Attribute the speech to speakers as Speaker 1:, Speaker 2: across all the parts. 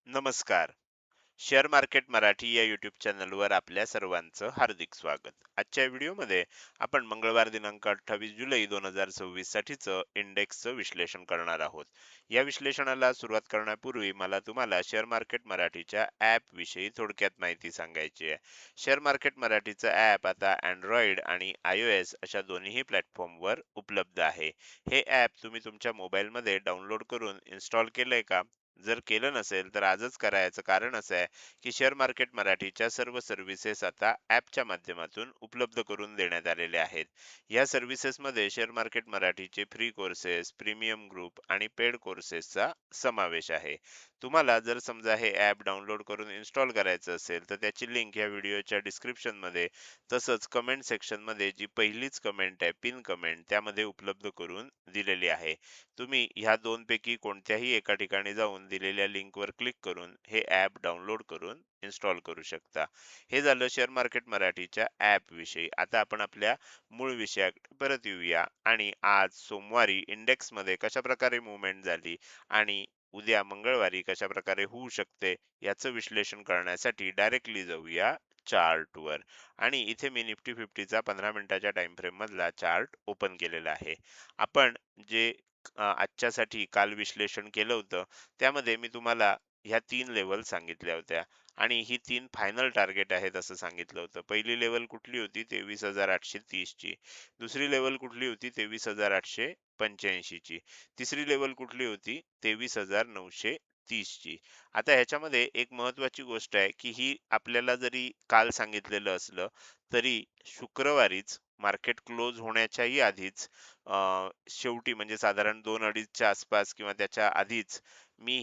Speaker 1: नमस्कार. Share market Marathi या YouTube चॅनलवर आपल्या सर्वांचं हार्दिक स्वागत. आजच्या व्हिडिओमध्ये आपण मंगळवार दिनांक 28 जुलै 2026 साठीचं इंडेक्सचं विश्लेषण करणार आहोत. या विश्लेषणाला सुरुवात करण्यापूर्वी मला तुम्हाला शेअर मार्केट मराठीच्या ॲप विषयी थोडक्यात माहिती सांगायची आहे. शेअर मार्केट मराठीचं ॲप आता अँड्रॉइड आणि iOS अशा दोन्ही प्लॅटफॉर्मवर उपलब्ध आहे. हे ॲप तुम्ही तुमच्या मोबाईलमध्ये डाउनलोड करून इन्स्टॉल केलंय का? जर केलं नसेल तर आजच करायचं कारण असं आहे की शेअर मार्केट मराठीच्या सर्व सर्व्हिसेस आता ॲपच्या माध्यमातून उपलब्ध करून देण्यात आलेले आहेत. या सर्व्हिसेसमध्ये शेअर मार्केट मराठीचे फ्री कोर्सेस, प्रीमियम ग्रुप आणि पेड कोर्सेसचा समावेश आहे. तुम्हाला जर समजा हे ॲप डाउनलोड करून इन्स्टॉल करायचं असेल तर त्याची लिंक या व्हिडिओच्या डिस्क्रिप्शनमध्ये तसंच कमेंट सेक्शनमध्ये जी पहिलीच कमेंट आहे, पिन कमेंट, त्यामध्ये उपलब्ध करून दिलेली आहे. तुम्ही ह्या दोनपैकी कोणत्याही एका ठिकाणी जाऊन दिलेल्या लिंकवर क्लिक करून हे ॲप डाउनलोड करून इन्स्टॉल करू शकता. हे झालं शेअर मार्केट मराठीच्या ॲप विषयी. आता आपण आपल्या मूळ विषयाकडे परत येऊया आणि आज सोमवारी इंडेक्समध्ये कशा प्रकारे मूव्हमेंट झाली आणि उद्या मंगळवारी कशा प्रकारे होऊ शकते याचं विश्लेषण करण्यासाठी डायरेक्टली जाऊया चार्टवर. आणि इथे मी निफ्टी 50चा 15 मिनिटाच्या टाइम फ्रेम मधला चार्ट ओपन केलेला आहे. आपण जे आजच्यासाठी काल विश्लेषण केलं होतं, त्यामध्ये मी तुम्हाला ह्या 3 लेव्हल सांगितल्या होत्या आणि ही 3 फायनल टार्गेट आहेत असं सांगितलं होतं. पहिली लेव्हल कुठली होती? 23,830 ची. दुसरी लेव्हल कुठली होती? 23,885 ची. तिसरी लेव्हल कुठली होती? 23,930 ची. आता ह्याच्यामध्ये एक महत्त्वाची गोष्ट आहे, की ही आपल्याला जरी काल सांगितलेलं असलं, तरी शुक्रवारीच मार्केट क्लोज होण्याच्याही आधीच शेवटी म्हणजे साधारण 2:30च्या आसपास किंवा त्याच्या आधीच मी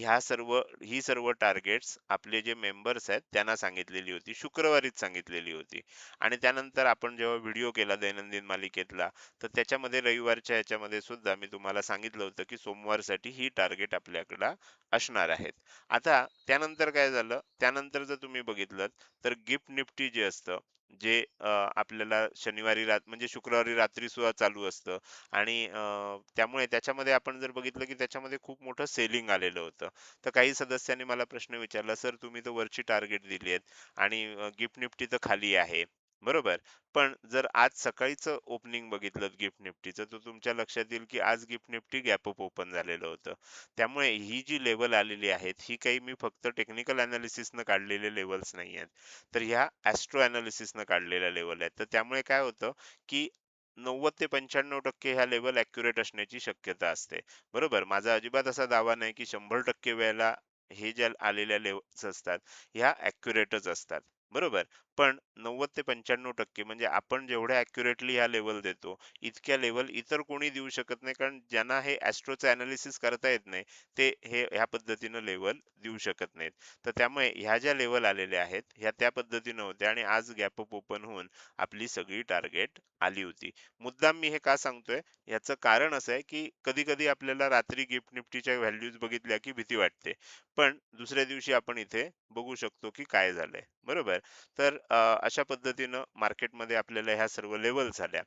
Speaker 1: ही सर्व टार्गेट्स आपले जे मेंबर्स आहेत त्यांना सांगितलेली होती. शुक्रवारीच सांगितलेली होती. आणि त्यानंतर आपण जेव्हा व्हिडिओ केला दैनंदिन मालिकेतला, तर त्याच्यामध्ये रविवारच्या ह्याच्यामध्ये सुद्धा मी तुम्हाला सांगितलं होतं, की सोमवारसाठी ही टार्गेट आपल्याकडे असणार आहेत. आता त्यानंतर काय झालं? त्यानंतर जर तुम्ही बघितलंत, तर गिफ्ट निफ्टी जे असतं, जे आपल्याला शनिवारी म्हणजे शुक्रवारी रात्री सुद्धा चालू असतं आणि त्यामुळे त्याच्यामध्ये आपण जर बघितलं की त्याच्यामध्ये खूप मोठं सेलिंग आलेलं होतं. तर काही सदस्यांनी मला प्रश्न विचारला, "सर तुम्ही तर वरची टार्गेट दिली आहेत आणि गिफ्ट निफ्टी तर खाली आहे." बरोबर. पण जर आज सकाळीचं ओपनिंग बघितलं गिफ्ट निफ्टीचं, तर तुमच्या लक्षात येईल की आज gift Nifty gap up open झालेलं होतं. त्यामुळे ही जी लेव्हल आलेली आहेत, ही काही मी फक्त टेक्निकल एनालिसिसनं काढलेले लेव्हल्स नाही आहेत. तर ह्या ॲस्ट्रो एनालिसिसनं काढलेल्या लेव्हल आहेत. तर त्यामुळे काय होतं, की 90 ते 95% ह्या लेव्हल ॲक्युरेट असण्याची शक्यता असते. बरोबर. माझा अजिबात असा दावा नाही, की 100% वेळेला हे ज्या आलेल्या लेव्हल्स असतात, ह्या ॲक्युरेटच असतात. बरोबर. पण 90 ते 95% म्हणजे आपण जेवढ्या ॲक्युरेटली ह्या लेव्हल देतो, इतक्या लेव्हल इतर कोणी देऊ शकत नाही. कारण ज्यांना हे ॲस्ट्रोचं एनालिसिस करता येत नाही, ते हे ह्या पद्धतीनं लेव्हल देऊ शकत नाहीत. तर त्यामुळे ह्या ज्या लेव्हल आलेल्या आहेत, ह्या त्या पद्धतीनं होत्या आणि आज गॅप अप ओपन होऊन आपली सगळी टार्गेट आली होती. मुद्दाम मी हे का सांगतोय? याचं कारण असं आहे, की कधी-कधी आपल्याला रात्री गिफ्ट निफ्टीच्या व्हॅल्यूज बघितल्या की भीती वाटते. पण दुसऱ्या दिवशी आपण इथे बघू शकतो की काय झालंय. बरोबर? तर अशा पद्धतीनं मार्केटमध्ये आपल्याला ह्या सर्व लेव्हल झाल्या.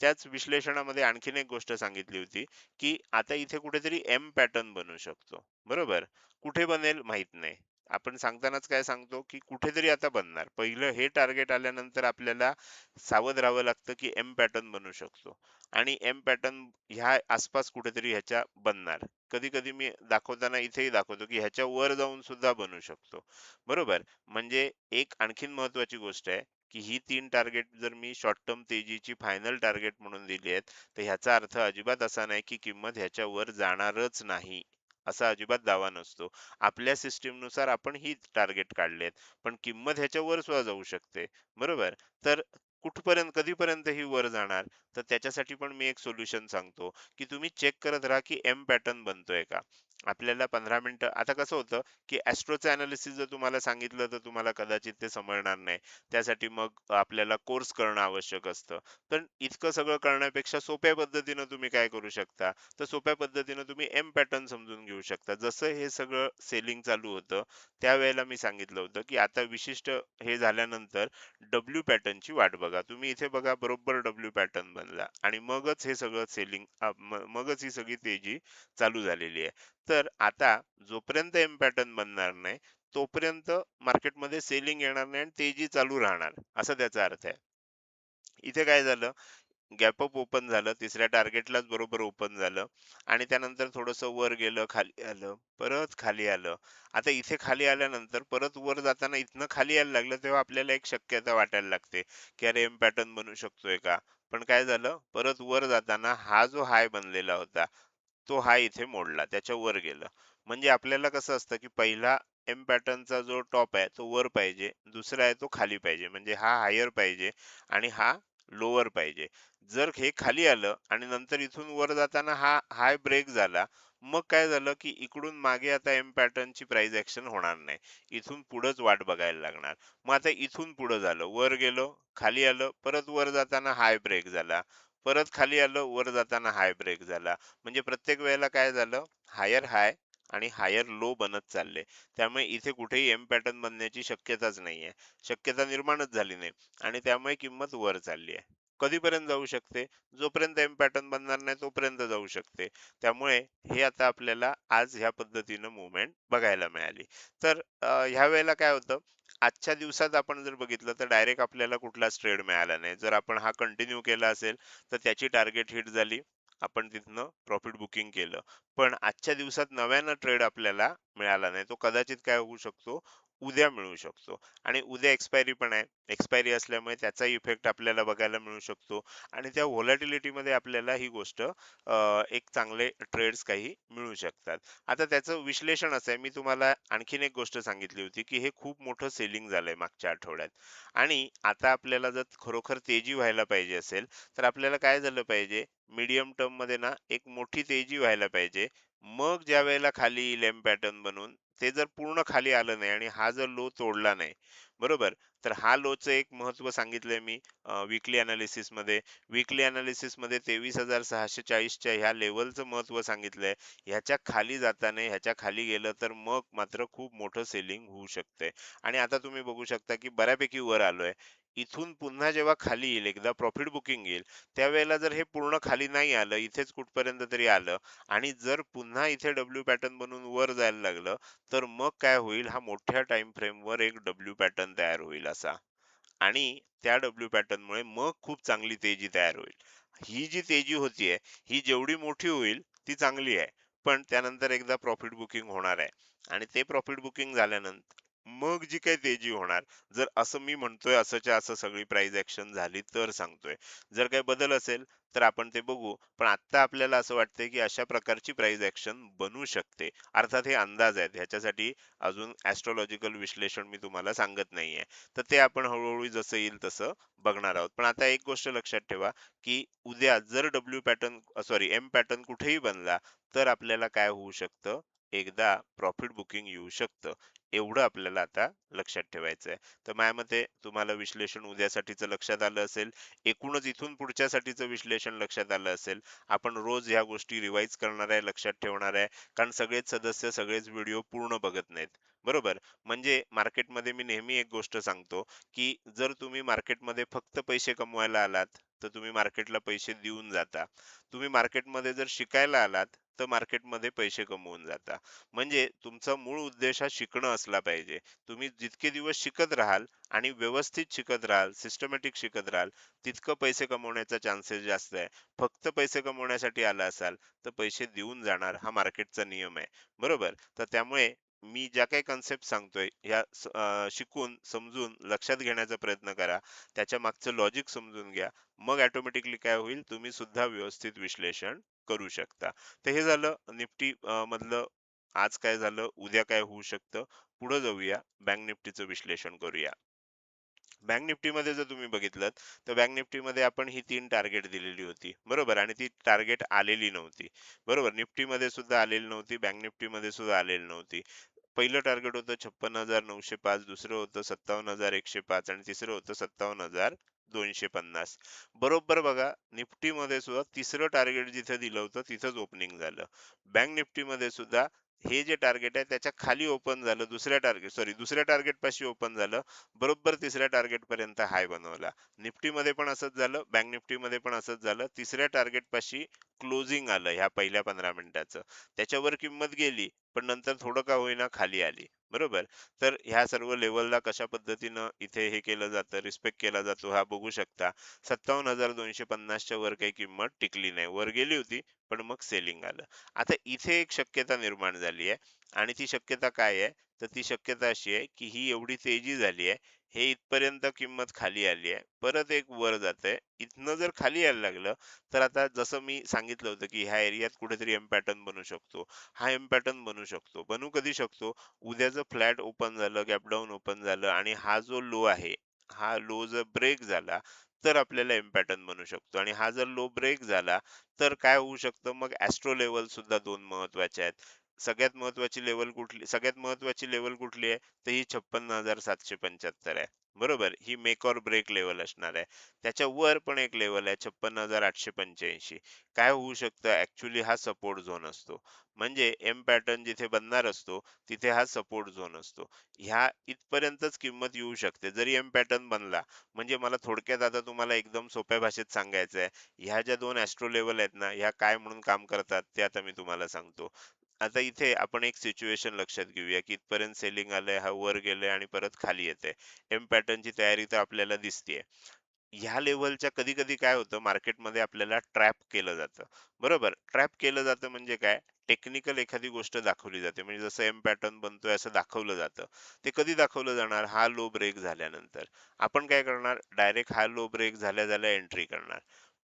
Speaker 1: त्याच विश्लेषणामध्ये आणखीन एक गोष्ट सांगितली होती, की आता इथे कुठेतरी एम पॅटर्न बनू शकतो. बरोबर? कुठे बनेल माहीत नाही. आपण सांगतानाच काय सांगतो, की कुठेतरी आता बनणार. पहिलं हे टार्गेट आल्यानंतर आपल्याला सावध राहावं लागतं, की एम पॅटर्न बनू शकतो आणि एम पॅटर्न ह्या आसपास कुठेतरी ह्याच्या बनणार. कधी-कधी मी दाखवताना इथेही दाखवतो, की ह्याच्या वर जाऊन सुद्धा बनू शकतो. बरोबर? म्हणजे एक आणखीन महत्त्वाची गोष्ट आहे, की ही 3 टार्गेट जर मी शॉर्ट टर्म तेजीची फायनल टार्गेट म्हणून दिली आहेत, तर ह्याचा अर्थ अजिबात असा नाही, की किंमत ह्याच्या वर जाणारच नाही. असा अजिबात दावा नसतो. आपल्या सिस्टमनुसार आपण ही टार्गेट काढले आहेत. पण किंमत ह्याच्या वर सुद्धा जाऊ शकते. बरोबर? तर कुठपर्यंत कधीपर्यंत ही वर जाणार? तर त्याच्यासाठी पण मी एक सोल्युशन सांगतो, की तुम्ही चेक करत राहा, की एम पॅटर्न बनतोय का? आपल्याला 15 मिनिटं आता कसं होतं, की ॲस्ट्रोचं एनालिसिस जर तुम्हाला सांगितलं, तर तुम्हाला कदाचित ते समजणार नाही. त्यासाठी मग आपल्याला कोर्स करणं आवश्यक असतं. पण इतकं सगळं करण्यापेक्षा सोप्या पद्धतीनं तुम्ही काय करू शकता? तर सोप्या पद्धतीनं तुम्ही एम पॅटर्न समजून घेऊ शकता. जसं हे सगळं सेलिंग चालू होतं, त्यावेळेला मी सांगितलं होतं, की आता विशिष्ट हे झाल्यानंतर डब्ल्यू पॅटर्नची वाट बघा. तुम्ही इथे बघा बरोबर डब्ल्यू पॅटर्न बनला आणि मगच हे सगळं सेलिंग मगच ही सगळी तेजी चालू झालेली आहे. तर आता जोपर्यंत एम पॅटर्न बनणार नाही, तोपर्यंत मार्केटमध्ये सेलिंग येणार नाही आणि तेजी चालू राहणार, असा त्याचा अर्थ आहे. इथे काय झालं, गॅप अप ओपन झालं, तिसऱ्या टार्गेटलाच बरोबर ओपन झालं आणि त्यानंतर थोडंसं वर गेलं, खाली आलं, परत खाली आलं. आता इथे खाली आल्यानंतर परत वर जाताना इथनं खाली यायला लागलं, तेव्हा आपल्याला एक शक्यता वाटायला लागते, की अरे एम पॅटर्न बनू शकतोय का? पण काय झालं, परत वर जाताना हा जो हाय बनलेला होता, तो हाय इथे मोडला, त्याच्या वर गेलं. म्हणजे आपल्याला कसं असतं, की पहिला एम पॅटर्नचा जो टॉप आहे, तो वर पाहिजे, दुसरा आहे तो खाली पाहिजे. म्हणजे हा हायर पाहिजे आणि हा लोअर पाहिजे. जर हे खाली आलं आणि नंतर इथून वर जाताना हा हाय ब्रेक झाला, मग काय झालं, की इकडून मागे आता एम पॅटर्नची प्राइस ॲक्शन होणार नाही. इथून पुढंच वाट बघायला लागणार. मग आता इथून पुढं झालं, वर गेलो, खाली आलं, परत वर जाताना हाय ब्रेक झाला. परत खाली आलं, वर जाताना हाय ब्रेक झाला. म्हणजे प्रत्येक वेळेला काय झालं, हायर हाय आणि हायर लो बनत चालले. त्यामुळे इथे कुठेही एम पॅटर्न बनण्याची शक्यताच नाहीये. शक्यता निर्माणच झाली नाही आणि त्यामुळे किंमत वर चालली आहे. कधीपर्यंत जाऊ शकते? जोपर्यंत एम पॅटर्न बनणार नाही तोपर्यंत जाऊ शकते. त्यामुळे हे आता आपल्याला आज ह्या पद्धतीनं मूव्हमेंट बघायला मिळाली. तर ह्या वेळेला काय होतं, आजच्या दिवसात आपण जर बघितलं तर डायरेक्ट आपल्याला कुठलाच ट्रेड मिळाला नाही. जर आपण हा कंटिन्यू केला असेल तर त्याची टार्गेट हिट झाली. आपण तिथनं प्रॉफिट बुकिंग केलं. पण आजच्या दिवसात नव्यानं ट्रेड आपल्याला मिळाला नाही. तो कदाचित काय होऊ शकतो, उद्या मिळू शकतो आणि उद्या एक्सपायरी पण आहे. एक्सपायरी असल्यामुळे त्याचा इफेक्ट आपल्याला बघायला मिळू शकतो आणि त्या व्हॉलॅटिलिटीमध्ये आपल्याला ही गोष्ट एक चांगले ट्रेड्स काही मिळू शकतात. आता त्याचं विश्लेषण असं आहे, मी तुम्हाला आणखीन एक गोष्ट सांगितली होती, की हे खूप मोठं सेलिंग झालंय मागच्या आठवड्यात आणि आता आपल्याला जर खरोखर तेजी व्हायला पाहिजे असेल, तर आपल्याला काय झालं पाहिजे, मीडियम टर्ममध्ये ना एक मोठी तेजी व्हायला पाहिजे. मग ज्यावेळेला खाली येईल एम पॅटर्न बनून, ते जर पूर्ण खाली आलं नाही आणि हा जर लो तोडला नाही, बरोबर? तर हा लोचं एक महत्त्व सांगितलंय मी वीकली एनालिसिसमध्ये. वीकली एनालिसिसमध्ये 23,640 च्या ह्या लेव्हलचं महत्त्व सांगितलंय. ह्याच्या खाली जाता ह्याच्या खाली गेलं तर मग मात्र खूप मोठं सेलिंग होऊ शकतंय. आणि आता तुम्ही बघू शकता, की बऱ्यापैकी वर आलोय. इथून पुन्हा जेव्हा खाली येईल, एकदा प्रॉफिट बुकिंग येईल, त्यावेळेला जर हे पूर्ण खाली नाही आलं, इथेच कुठपर्यंत तरी आलं आणि जर पुन्हा इथे डब्ल्यू पॅटर्न बनून वर जायला लागलं, तर मग काय होईल, हा मोठ्या टाइम फ्रेमवर एक डब्ल्यू पॅटर्न तयार होईल असा आणि त्या डब्ल्यू पॅटर्नमुळे मग खूप चांगली तेजी तयार होईल. ही जी तेजी होतीये, ही जेवढी मोठी होईल ती चांगली आहे. पण त्यानंतर एकदा प्रॉफिट बुकिंग होणार आहे आणि ते प्रॉफिट बुकिंग झाल्यानंतर मग जी काही तेजी होणार, जर असं मी म्हणतोय असंच्या असं सगळी प्राइस ॲक्शन झाली तर सांगतोय. जर काही बदल असेल तर आपण ते बघू. पण आत्ता आपल्याला असं वाटतंय, की अशा प्रकारची प्राइस ॲक्शन बनू शकते. अर्थात हे अंदाज आहेत. ह्याच्यासाठी अजून ॲस्ट्रोलॉजिकल विश्लेषण मी तुम्हाला सांगत नाहीये. तर ते आपण हळू जसं येईल तसं बघणार आहोत. पण आता एक गोष्ट लक्षात ठेवा, की उद्या जर W pattern sorry M pattern कुठेही बनला, तर आपल्याला काय होऊ शकतं, एकदा प्रॉफिट बुकिंग येऊ शकतं. एवढं आपल्याला आता लक्षात ठेवायचं आहे. तर माझ्या मते तुम्हाला विश्लेषण उद्यासाठीचं लक्षात आलं असेल. एकूणच इथून पुढच्यासाठीचं विश्लेषण लक्षात आलं असेल. आपण रोज ह्या गोष्टी रिवाईज करणार आहे, लक्षात ठेवणार आहे. कारण सगळेच सदस्य सगळेच व्हिडिओ पूर्ण बघत नाहीत. बरोबर? म्हणजे मार्केटमध्ये मी नेहमी एक गोष्ट सांगतो, की जर तुम्ही मार्केटमध्ये फक्त पैसे कमवायला आलात, तर तुम्ही मार्केटला पैसे देऊन जाता. तुम्ही मार्केटमध्ये जर शिकायला आलात, तर मार्केटमध्ये पैसे कमवून जाता. म्हणजे तुमचा मूळ उद्देश हा शिकणं असला पाहिजे. तुम्ही जितके दिवस शिकत राहाल आणि व्यवस्थित शिकत राहाल, सिस्टमॅटिक शिकत राहाल, तितकं पैसे कमवण्याचा चान्सेस जास्त आहे. फक्त पैसे कमवण्यासाठी आला असाल, तर पैसे देऊन जाणार हा मार्केटचा नियम आहे. बरोबर? तर त्यामुळे मी ज्या काही कन्सेप्ट सांगतोय ह्या शिकून, समजून, लक्षात घेण्याचा प्रयत्न करा. त्याच्या मागचं लॉजिक समजून घ्या. मग ऑटोमॅटिकली काय होईल, तुम्ही सुद्धा व्यवस्थित विश्लेषण करू शकता. तर हे झालं निफ्टी मधलं आज काय झालं, उद्या काय होऊ शकतं. पुढे जाऊया, बँक निफ्टीचं विश्लेषण करूया. बँक निफ्टीमध्ये जर तुम्ही बघितलं, तर बँक निफ्टीमध्ये आपण ही 3 टार्गेट दिलेली होती. बरोबर? आणि ती टार्गेट आलेली नव्हती. बरोबर? निफ्टीमध्ये सुद्धा आलेली नव्हती, बँक निफ्टीमध्ये सुद्धा आलेली नव्हती. पहिलं टार्गेट होतं 56,905, दुसरं होतं 57,105 आणि तिसरं होतं 57,250. बरोबर बघा, निफ्टीमध्ये सुद्धा तिसरं टार्गेट जिथे दिलं होतं तिथंच ओपनिंग झालं. बँक निफ्टीमध्ये सुद्धा हे जे टार्गेट आहे त्याच्या खाली ओपन झालं, दुसऱ्या टार्गेट पाशी ओपन झालं, बरोबर तिसऱ्या टार्गेट पर्यंत हाय बनवला. निफ्टीमध्ये पण असंच झालं, बँक निफ्टीमध्ये पण असंच झालं. तिसऱ्या टार्गेट पाशी क्लोजिंग आलं ह्या पहिल्या 15 मिनिटाचं. त्याच्यावर किंमत गेली, पण नंतर थोडं का होईना खाली आली. बरोबर? तर ह्या सर्व लेव्हलला कशा पद्धतीनं इथे हे केलं जातं, रिस्पेक्ट केला जातो हा बघू शकता. 57,250 च्या वर काही किंमत टिकली नाही. वर गेली होती, पण मग सेलिंग आलं. आता इथे एक शक्यता निर्माण झाली आहे आणि ती शक्यता काय आहे? तर ती शक्यता अशी आहे, की ही एवढी तेजी झाली आहे, हे इथपर्यंत किंमत खाली आली आहे. परत एक वर जातंय. इथनं जर खाली यायला लागलं, तर आता जसं मी सांगितलं होतं, की ह्या एरियात कुठेतरी एम पॅटर्न बनू शकतो. हा एम पॅटर्न बनू शकतो. बनू कधी शकतो? उद्या जर फ्लॅट ओपन झालं, गॅप डाउन ओपन झालं आणि हा जो लो आहे, हा लो जर ब्रेक झाला, तर आपल्याला एम पॅटर्न बनू शकतो आणि हा जर लो ब्रेक झाला, तर काय होऊ शकतं? मग ॲस्ट्रो लेव्हल सुद्धा 2 महत्त्वाच्या आहेत. सगळ्यात महत्त्वाची लेव्हल कुठली आहे? तर ही 56,775 आहे. बरोबर? ही मेक ऑर ब्रेक लेव्हल असणार आहे. त्याच्या वर पण एक लेव्हल आहे 56,885. काय होऊ शकतं? ॲक्चुअली हा सपोर्ट झोन असतो. म्हणजे एम पॅटर्न जिथे बनणार असतो, तिथे हा सपोर्ट झोन असतो. ह्या इथपर्यंतच किंमत येऊ शकते. जरी एम पॅटर्न बनला, म्हणजे मला थोडक्यात आता तुम्हाला एकदम सोप्या भाषेत सांगायचं आहे. ह्या ज्या 2 ॲस्ट्रो लेव्हल आहेत ना, ह्या काय म्हणून काम करतात ते आता मी तुम्हाला सांगतो. आता इथे आपण एक सिच्युएशन लक्षात घेऊया, की इथपर्यंत सेलिंग आलंय, हा वर गेलंय आणि परत खाली येतंय. एम पॅटर्नची तयारी तर आपल्याला दिसतीये. ह्या लेव्हलच्या कधी-कधी काय होतं मार्केटमध्ये आपल्याला ट्रॅप केलं जातं. बरोबर? ट्रॅप केलं जातं म्हणजे काय? टेक्निकल एखादी गोष्ट दाखवली जाते. म्हणजे जसं एम पॅटर्न बनतोय असं दाखवलं जातं. ते कधी दाखवलं जाणार? हा लो ब्रेक झाल्यानंतर. आपण काय करणार? डायरेक्ट हा लो ब्रेक झाल्या-झाल्या एंट्री करणार.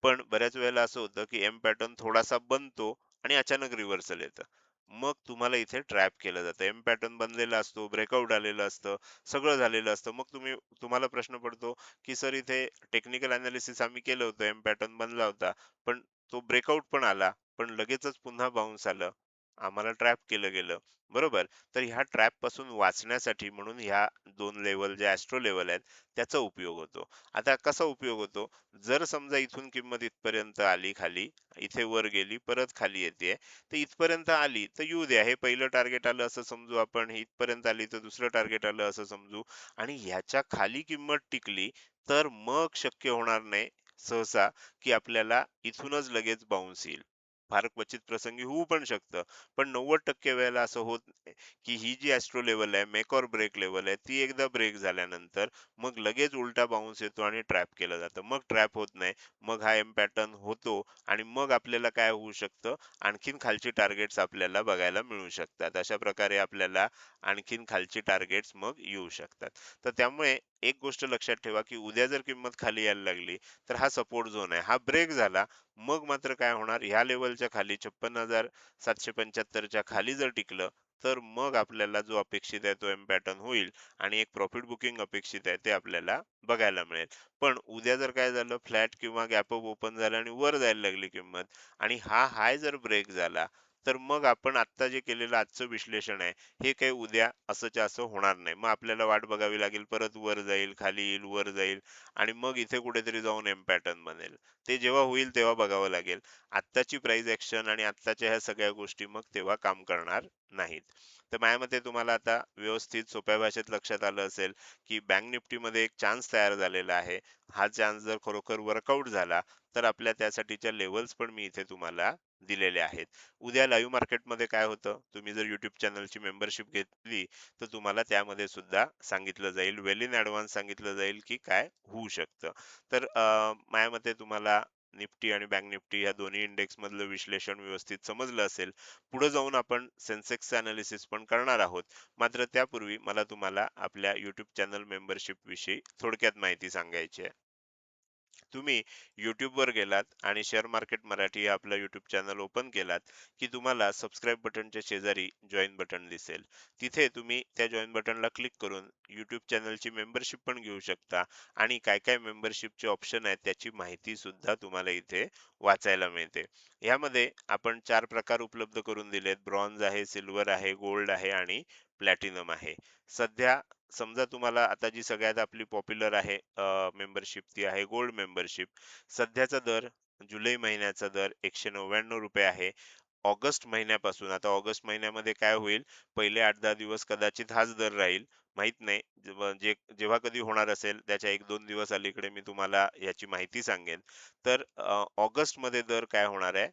Speaker 1: पण बऱ्याच वेळेला असं होतं, की एम पॅटर्न थोडासा बनतो आणि अचानक रिव्हर्सल येतं. मग तुम्हाला इथे ट्रॅप केलं जातं. एम पॅटर्न बनलेला असतो, ब्रेकआउट आलेलं असतं, सगळं झालेलं असतं. मग तुम्हाला प्रश्न पडतो, की सर इथे टेक्निकल एनालिसिस आम्ही केलं होतं, एम पॅटर्न बनला होता, पण तो ब्रेकआउट पण आला, पण लगेचच पुन्हा बाउन्स आलं. आम्हाला ट्रॅप केलं गेलं. बरोबर? तर ह्या ट्रॅप पासून वाचण्यासाठी म्हणून ह्या 2 लेव्हल ज्या ॲस्ट्रो लेव्हल आहेत, त्याचा उपयोग होतो. आता कसा उपयोग होतो? जर समजा इथून किंमत इथपर्यंत आली खाली, इथे वर गेली, परत खाली येतेय, तर इथपर्यंत आली तर येऊ द्या. हे पहिलं टार्गेट आलं असं समजू आपण, हे इथपर्यंत आली तर दुसरं टार्गेट आलं असं समजू आणि ह्याच्या खाली किंमत टिकली, तर मग शक्य होणार नाही सहसा, की आपल्याला इथूनच लगेच बाउन्स येईल. फार क्वचित प्रसंगी होऊ पण शकतं. पण 90% वेळेला असं होत नाही, की ही जी ॲस्ट्रो लेव्हल आहे, मेक ऑर ब्रेक लेव्हल आहे, ती एकदा ब्रेक झाल्यानंतर मग लगेच उलटा बाउन्स येतो आणि ट्रॅप केलं जातं. मग ट्रॅप होत नाही. मग हा एम पॅटर्न होतो आणि मग आपल्याला काय होऊ शकतं, आणखीन खालची टार्गेट्स आपल्याला बघायला मिळू शकतात. अशा प्रकारे आपल्याला आणखीन खालची टार्गेट्स मग येऊ शकतात. तर त्यामुळे एक गोष्ट लक्षात ठेवा, की उद्या जर किंमत खाली यायला लागली, तर हा सपोर्ट झोन आहे. हा ब्रेक झाला, मग मात्र काय होणार, ह्या लेव्हलच्या खाली 56,775 च्या खाली जर टिकलं, तर मग आपल्याला जो अपेक्षित आहे तो एम पॅटर्न होईल आणि एक प्रॉफिट बुकिंग अपेक्षित आहे ते आपल्याला बघायला मिळेल. पण उद्या जर काय झालं, फ्लॅट किंवा गॅप अप ओपन झालं आणि वर जायला लागली किंमत आणि हा हाय जर ब्रेक झाला, तर मग आपण आत्ता जे केलेलं आजचं विश्लेषण आहे, हे काही उद्या असंच्या असं होणार नाही. मग आपल्याला वाट बघावी लागेल, परत वर जाईल, खाली येईल, वर जाईल आणि मग इथे कुठेतरी जाऊन एम पॅटर्न बनेल. ते जेव्हा होईल तेव्हा बघावं लागेल. आत्ताची प्राइस ॲक्शन आणि आत्ताच्या ह्या सगळ्या गोष्टी मग तेव्हा काम करणार नाहीत. तर माझ्या मते तुम्हाला आता व्यवस्थित सोप्या भाषेत लक्षात आलं असेल, की बँक निफ्टीमध्ये एक चान्स तयार झालेला आहे. हा चान्स जर खरोखर वर्कआउट झाला, तर आपल्या त्यासाठीच्या लेव्हल्स पण मी इथे तुम्हाला दिलेले आहेत. उद्या लाईव्ह मार्केटमध्ये काय होतं, तुम्ही जर YouTube चॅनलची मेंबरशिप घेतली, तर तुम्हाला त्यामध्ये सुद्धा सांगितलं जाईल, वेल इन ॲडव्हान्स सांगितलं जाईल, की काय होऊ शकतं. तर माझ्या मते तुम्हाला निफ्टी आणि बँक निफ्टी या दोन्ही इंडेक्स मधलं विश्लेषण व्यवस्थित समजलं असेल. पुढे जाऊन आपण सेन्सेक्सचं अनालिसिस पण करणार आहोत. मात्र त्यापूर्वी मला तुम्हाला आपल्या YouTube चॅनल मेंबरशिप विषयी थोडक्यात माहिती सांगायची आहे. तुम्ही YouTubeवर गेलात आणि शेअर मार्केट मराठी हे आपलं YouTube चॅनल ओपन केलात, की तुम्हाला सबस्क्राईब बटनच्या शेजारी जॉइन बटन दिसेल. तिथे तुम्ही त्या जॉइन बटनला क्लिक करून YouTube चॅनलची मेंबरशिप पण घेऊ शकता आणि काय-काय मेंबरशिपचे ऑप्शन आहेत त्याची माहिती सुद्धा तुम्हाला इथे वाचायला मिळते. यामध्ये आपण 4 प्रकार उपलब्ध करून दिलेत. ब्रॉन्झ आहे, सिल्वर आहे, गोल्ड आहे आणि प्लॅटिनम आहे. सध्या समजा तुम्हाला आता जी सगळ्यात आपली पॉप्युलर आहे मेंबरशिप ती आहे गोल्ड मेंबरशिप. सध्याचा दर जुलै महिन्याचा दर ₹199 आहे. ऑगस्ट महिन्यापासून, आता ऑगस्ट महिन्यामध्ये काय होईल, पहिले 8-10 दिवस कदाचित हाच दर राहील, माहीत नाही. जेव्हा कधी होणार असेल त्याच्या 1-2 दिवस अलीकडे मी तुम्हाला याची माहिती सांगेन. तर ऑगस्टमध्ये दर काय होणार आहे,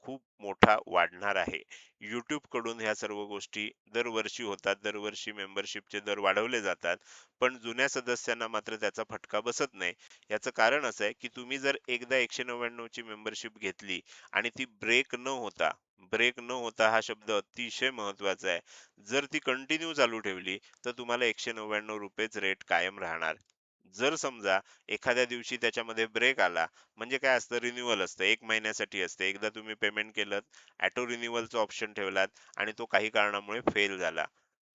Speaker 1: खूप मोठा वाढणार आहे. YouTube कडून ह्या सर्व गोष्टी दरवर्षी होतात. दरवर्षी मेंबरशिपचे दर वाढवले जातात. पण जुन्या सदस्यांना मात्र त्याचा फटका बसत नाही. याचं कारण असं आहे, की तुम्ही जर एकदा 199 ची मेंबरशिप घेतली आणि ती ब्रेक न होता हा शब्द अतिशय महत्त्वाचा आहे. जर ती कंटिन्यू चालू ठेवली, तर तुम्हाला ₹199 रेट कायम राहणार. जर समजा एखाद्या दिवशी त्याच्यामध्ये ब्रेक आला, म्हणजे काय असतं, रिन्यूअल असतं, 1 महिन्यासाठी असते. एकदा तुम्ही पेमेंट केलंत, ऑटो रिन्यूअलचा ऑप्शन ठेवलात आणि तो काही कारणामुळे फेल झाला.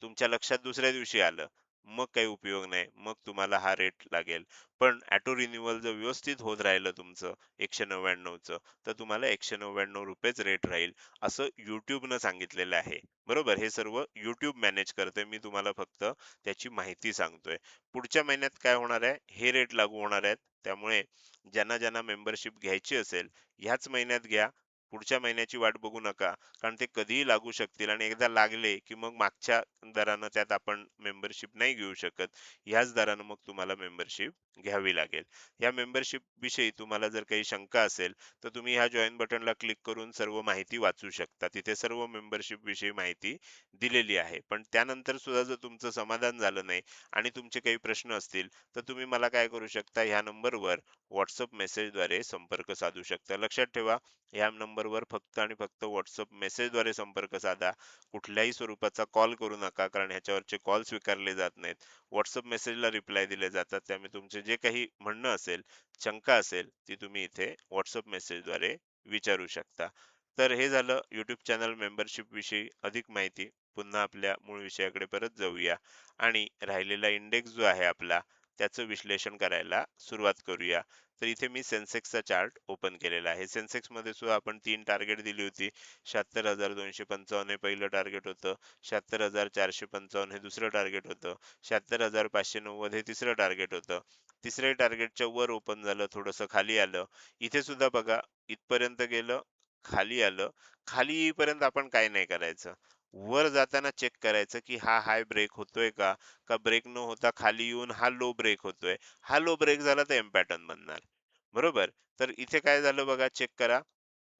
Speaker 1: तुमच्या लक्षात दुसऱ्या दिवशी आलं, मग काही उपयोग नाही. मग तुम्हाला हा रेट लागेल. पण ऑटो रिन्यूअल जर व्यवस्थित होत राहिलं तुमचं 199चं, तर तुम्हाला ₹199 रेट राहील, असं YouTubeनं सांगितलेलं आहे. बरोबर? हे सर्व YouTube मॅनेज करतंय. मी तुम्हाला फक्त त्याची माहिती सांगतोय. पुढच्या महिन्यात काय होणार आहे, हे रेट लागू होणार आहेत. त्यामुळे ज्यांना मेंबरशिप घ्यायची असेल, ह्याच महिन्यात घ्या. पुढच्या महिन्याची वाट बघू नका. कारण ते कधीही लागू शकतील आणि एकदा लागले, की मग मागच्या दरानं त्यात आपण मेंबरशिप नाही घेऊ शकत. ह्याच दरानं मग तुम्हाला मेंबरशिप घ्यावी लागेल. या मेंबरशिप विषयी तुम्हाला जर काही शंका असेल, तर तुम्ही ह्या जॉइन बटनला क्लिक करून सर्व माहिती वाचू शकता. तिथे सर्व मेंबरशिप विषयी माहिती दिलेली आहे. पण त्यानंतर सुद्धा जर तुमचं समाधान झालं नाही आणि तुमचे काही प्रश्न असतील, तर तुम्ही मला काय करू शकता, ह्या नंबरवर WhatsApp मेसेजद्वारे संपर्क साधू शकता. लक्षात ठेवा, ह्या नंबरवर फक्त आणि फक्त WhatsApp मेसेजद्वारे संपर्क साधा. कुठल्याही स्वरूपाचा कॉल करू नका, कारण ह्याच्यावरचे कॉल स्वीकारले जात नाहीत. WhatsApp मेसेजला रिप्लाय दिले जातात. त्यामुळे तुमचे जे काही म्हणणं असेल, शंका असेल, ती तुम्ही इथे WhatsApp मेसेजद्वारे विचारू शकता. तर हे झालं YouTube चॅनल मेंबरशिप विषयी अधिक माहिती. पुन्हा आपल्या मूळ विषयाकडे परत जाऊया आणि राहिलेला इंडेक्स जो आहे आपला, त्याचं विश्लेषण करायला सुरुवात करूया. तर इथे मी सेन्सेक्सचा चार्ट ओपन केलेला आहे. सेन्सेक्समध्ये सुद्धा आपण 3 टार्गेट दिली होती. 76,255 हे पहिलं टार्गेट होतं. 76,455 हे दुसरं टार्गेट होतं. 76,590 हे तिसरं टार्गेट होतं. तिसऱ्या टार्गेटच्या वर ओपन झालं, थोडंसं खाली आलं. इथे सुद्धा बघा, इथपर्यंत गेलं, खाली आलं. खाली येईपर्यंत आपण काय नाही करायचं. वर जाताना चेक करायचं, की हा हाय ब्रेक होतोय का? का ब्रेक न होता खाली येऊन हा लो ब्रेक होतोय. हा लो ब्रेक झाला तर एम पॅटर्न बनणार. बरोबर? तर इथे काय झालं बघा, चेक करा.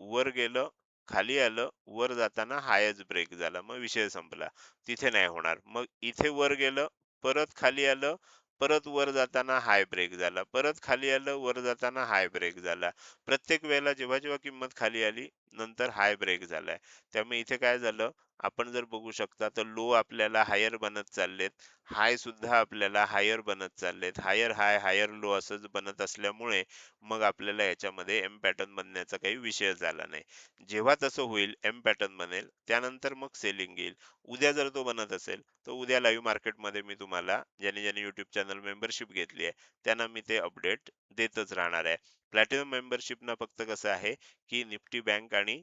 Speaker 1: वर गेलं, खाली आलं, वर जाताना हायच ब्रेक झाला. मग विषय संपला. तिथे नाही होणार. मग इथे वर गेलं, परत खाली आलं, परत वर जाताना हाय ब्रेक झाला. परत खाली आलं, वर जाताना हाय ब्रेक झाला. प्रत्येक वेळेला जेव्हा किंमत खाली आली, नंतर हाय ब्रेक झालाय. त्यामुळे इथे काय झालं, आपण जर बघू शकता, तर लो आपल्याला हायर बनत चाललेत. हाय सुद्धा आपल्याला हायर बनत चाललेत. हायर हाय, हायर लो असंच बनत असल्यामुळे मग आपल्याला याच्यामध्ये एम पॅटर्न बनण्याचा काही विषय झाला नाही. जेव्हा तसं होईल, एम पॅटर्न बनेल, त्यानंतर मग सेलिंग येईल. उद्या जर तो बनत असेल, तर उद्या लाईव्ह मार्केटमध्ये मी तुम्हाला, ज्यांनी YouTube चॅनल मेंबरशिप घेतली आहे, त्यांना मी ते अपडेट देतच राहणार आहे. प्लॅटिनम मेंबरशिपनं फक्त कसं आहे, की निफ्टी बँक आणि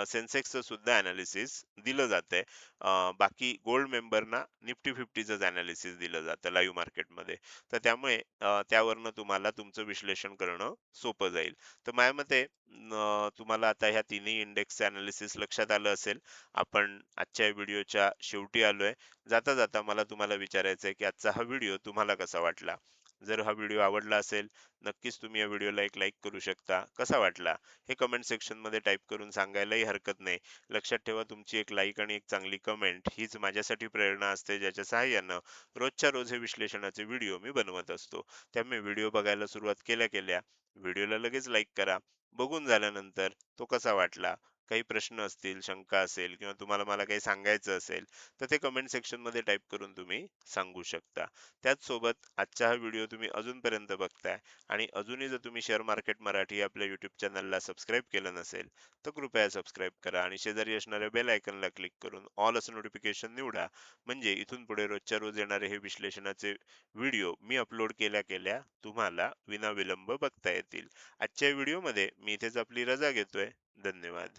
Speaker 1: सेन्सेक्सचं सुद्धा अनालिसिस दिलं जातंय. बाकी गोल्ड मेंबरना निफ्टी 50चंच अनालिसिस दिलं जातं लाईव्ह मार्केटमध्ये. तर त्यामुळे त्यावरनं तुम्हाला तुमचं विश्लेषण करणं सोपं जाईल. तर माझ्या मते तुम्हाला आता ह्या तिन्ही इंडेक्सचे अनालिसिस लक्षात आलं असेल. आपण आजच्या व्हिडिओच्या शेवटी आलोय. जाता जाता मला तुम्हाला विचारायचं आहे, की आजचा हा व्हिडिओ तुम्हाला कसा वाटला? जर हा व्हिडिओ आवडला असेल, नक्कीच तुम्ही या व्हिडिओला एक लाईक करू शकता. कसा वाटला हे कमेंट सेक्शन मध्ये टाईप करून सांगायलाही हरकत नाही. लक्षात ठेवा, तुमची एक लाईक आणि एक चांगली कमेंट हीच माझ्यासाठी प्रेरणा असते, ज्याच्या सहाय्यानं रोजच्या रोज हे विश्लेषणाचे व्हिडिओ मी बनवत असतो. त्यामुळे व्हिडिओ बघायला सुरुवात केल्या केल्या व्हिडिओला लगेच लाईक करा. बघून झाल्यानंतर तो कसा वाटला, काही प्रश्न असतील, शंका असेल, किंवा तुम्हाला मला काही सांगायचं असेल, तर ते कमेंट सेक्शन मध्ये टाईप करून तुम्ही सांगू शकता. त्याचसोबत आजचा हा व्हिडिओ तुम्ही अजूनपर्यंत बघताय आणि अजूनही जर तुम्ही शेअर मार्केट मराठी आपल्या YouTube चॅनलला सबस्क्राईब केलं नसेल, तर कृपया सबस्क्राईब करा आणि शेजारी असणाऱ्या बेल आयकॉनला क्लिक करून ऑल असं नोटिफिकेशन निवडा. म्हणजे इथून पुढे रोजच्या रोज येणारे हे विश्लेषणाचे व्हिडिओ मी अपलोड केल्या केल्या तुम्हाला विनाविलंब बघता येतील. आजच्या व्हिडिओमध्ये मी इथेच आपली रजा घेतोय. धन्यवाद.